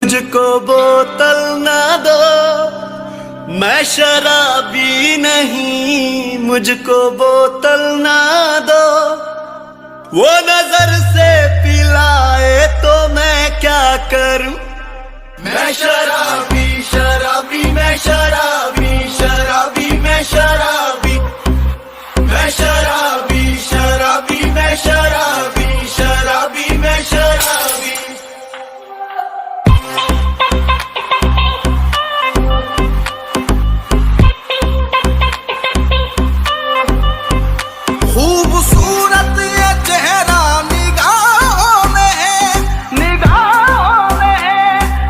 मुझको बोतल ना दो, मैं शराबी नहीं, मुझको बोतल ना दो। वो नजर से पिलाए तो मैं क्या करूं, मैं शराबी शराबी मैं शराबी शराबी मैं शराबी, मैं शराबी शराबी मैं शराबी शराबी मैं शराबी। खूबसूरत ये चेहरा निगाहों में है, निगाहों में है,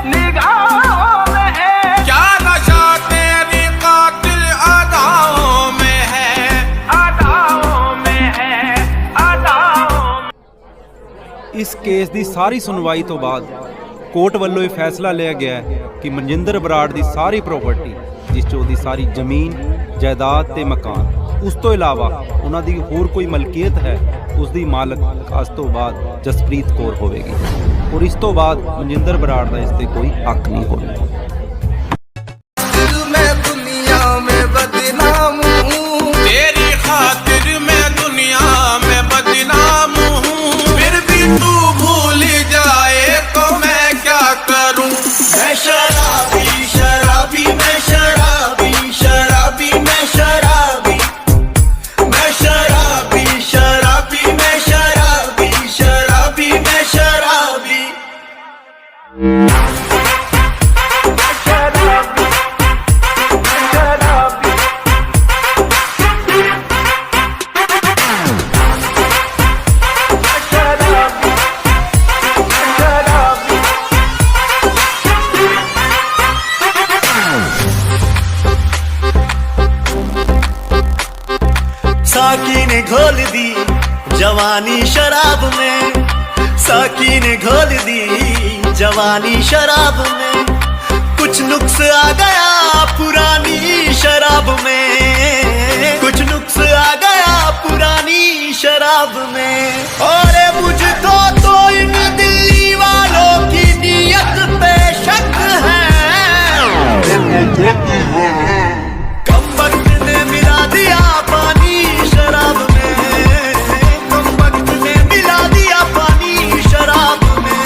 निगाहों में है। क्या नशा तेरी कातिल अदाओं में है, अदाओं में है, अदाओं। इस केस ਦੀ ਸਾਰੀ ਸੁਣਵਾਈ ਤੋਂ ਬਾਅਦ ਕੋਰਟ ਵੱਲੋਂ ਇਹ ਫੈਸਲਾ ਲਿਆ ਗਿਆ ਹੈ ਕਿ ਮਨਜਿੰਦਰ ਬਰਾੜ ਦੀ ਸਾਰੀ ਪ੍ਰਾਪਰਟੀ, ਜਿਸ 'ਚ ਉਹਦੀ ਸਾਰੀ ਜ਼ਮੀਨ ਜਾਇਦਾਦ ਤੇ ਮਕਾਨ, ਉਸ ਤੋਂ ਇਲਾਵਾ ਉਹਨਾਂ ਦੀ ਹੋਰ ਕੋਈ ਮਲਕੀਅਤ ਹੈ, ਉਸ ਦੀ ਮਾਲਕ ਅੱਜ ਤੋਂ ਬਾਅਦ ਜਸਪ੍ਰੀਤ ਕੌਰ ਹੋਵੇਗੀ ਔਰ ਇਸ ਤੋਂ ਬਾਅਦ ਮਨਜਿੰਦਰ ਬਰਾੜ ਦਾ ਇਸ ਤੇ ਕੋਈ ਹੱਕ ਨਹੀਂ ਹੋਵੇਗਾ। साकी ने घोल दी जवानी शराब में, साकी ने घोल दी जवानी शराब में। कुछ नुक्स आ गया पुरानी शराब में, कुछ नुक्स आ गया पुरानी शराब में। और मुझको तो इन दिल्ली वालों की नीयत पे शक है, कम वक्त ने मिला दिया पानी शराब में, कम वक्त ने मिला दिया पानी शराब में।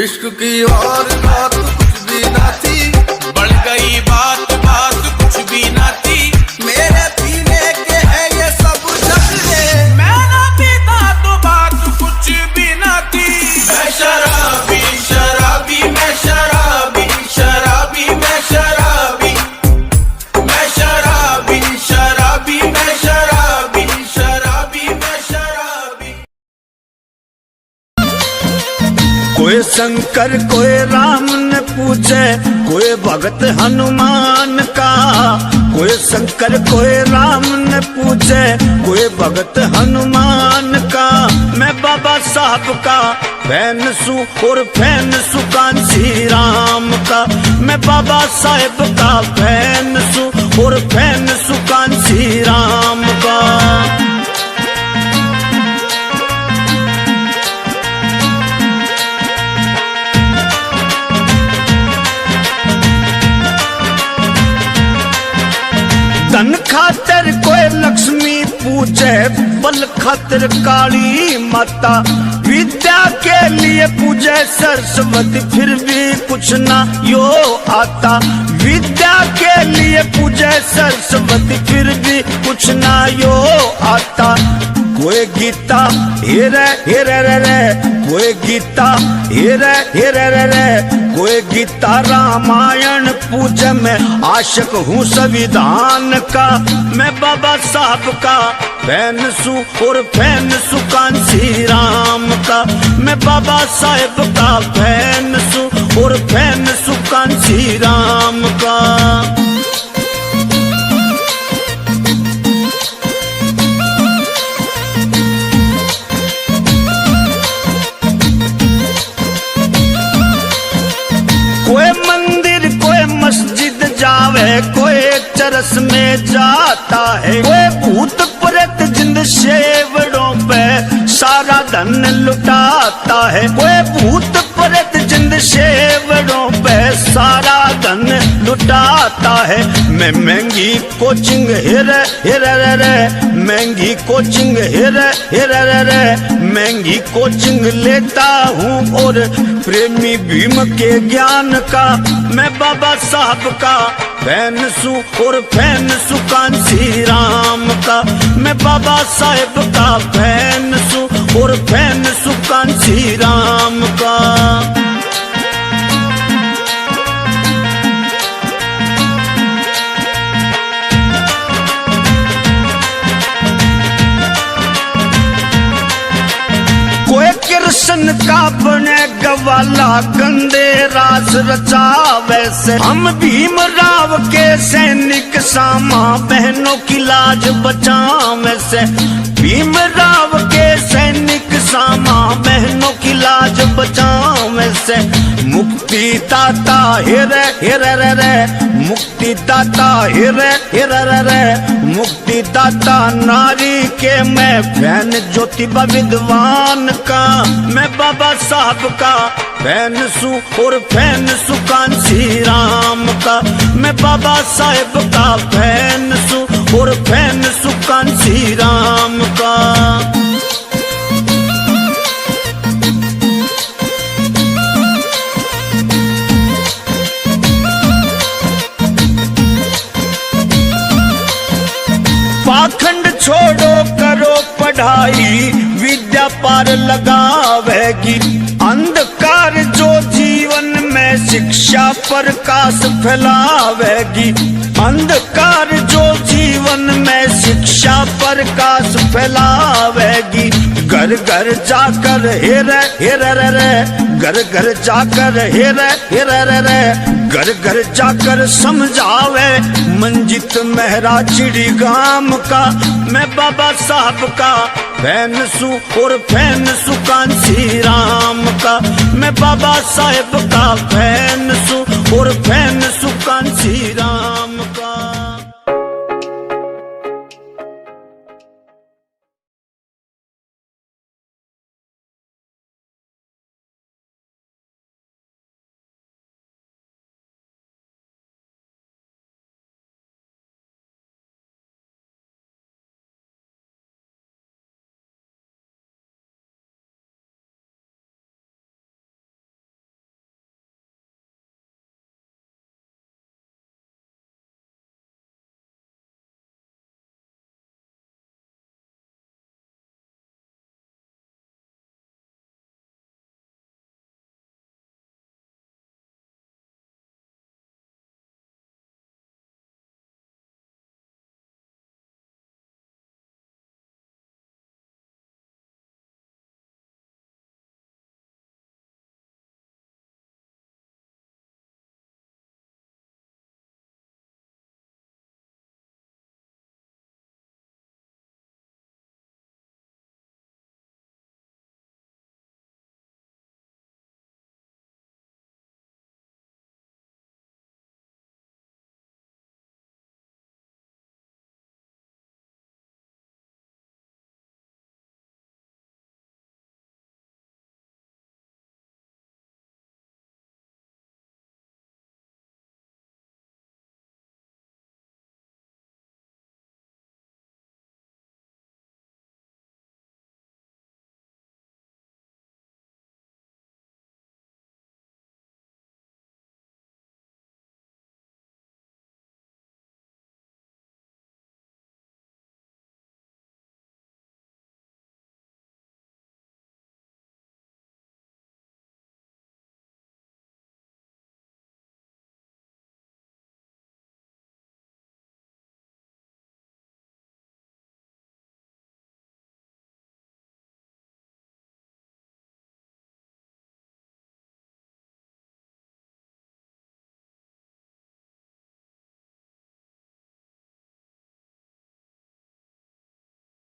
इश्क की और बात कुछ भी ना थी, बढ़ गई बात बात कुछ भी ना थी। मेरे पीने के है ये सब नखरे, मैं ना पीता तो बात कुछ भी ना थी। मैं शराबी शराबी मैं शराबी शराबी मैं शराबी, मैं शराबी शराबी मैं शराबी शराबी मैं शराबी। कोई शंकर कोई राम ने पूछे, कोई भगत हनुमान का। कोई शंकर कोई राम ने पूछे, कोई भगत हनुमान का। मैं बाबा साहब का फैन सू और फैन सू कांसी राम का। मैं बाबा साहब का फैन सू और फैन सू कांसी राम का। धन खातिर कोई लक्ष्मी पूजे, बल खातिर काली माता। विद्या के लिए पूजे सरस्वती, फिर भी कुछ ना यो आता। विद्या के लिए पूजे सरस्वती, फिर भी कुछ ना यो आता। कोई गीता हेरे हेरे रे रे, कोई गीता हेरे हेरे रे रे। कोई गीता रामायण पूजे, मैं आशिक हूँ संविधान का। मैं बाबा साहब का फैन सू और फैन सू कांसी राम का। मैं बाबा साहब का फैन सू और फैन सू कांसी राम का। कोई मंदिर कोई मस्जिद जावे, कोई चरस में जाता है। कोई भूत प्रेत जिंद शेवड़ों पे सारा धन लुटाता है। कोई भूत प्रेत लुटाता है। मैं महंगी कोचिंग हेरे हेरे रे रे, महंगी कोचिंग हेरे हेरे रे रे, महंगी कोचिंग लेता हूँ और प्रेमी भीम के ज्ञान का मैं बाबा साहब का फैन सू और फैन सू कांसी राम का। मैं बाबा साहब का फैन सू और फैन सू कांसी राम का। कोई कृष्ण का बने गवाला गंदे रास रचा, वैसे हम भीमराव के सैनिक सामा बहनों की लाज बचा। वैसे भीमराव के सैनिक सामा बहनों की लाज बचा। वैसे मुक्ति दाता हेरे हेरे रे रे, मुक्ति दाता हेरे हेरे रे रे, मुक्ति दाता नारी के मैं फैन ज्योतिबा विद्वान का। मैं बाबा साहब का फैन सू और फैन सू कांसी राम का। मैं बाबा साहब का फैन सू और फैन सू कांसी राम का। पाखंड छोड़ो करो पढ़ाई, विद्या पार लगावेगी। अंधकार जो जीवन में शिक्षा प्रकाश फैलावेगी। अंधकार जो जीवन में शिक्षा प्रकाश फैलावेगी। घर घर जाकर हेरे हेरे रे रे, घर घर जाकर हेरे हेरे रे रे, घर घर जाकर समझावे मंजित मेहरा चिड़ी गाम का। मैं बाबा साहब का फैन सू और फैन सू कांसी राम का। मैं बाबा साहब का फैन सू और फैन सू कांसी राम।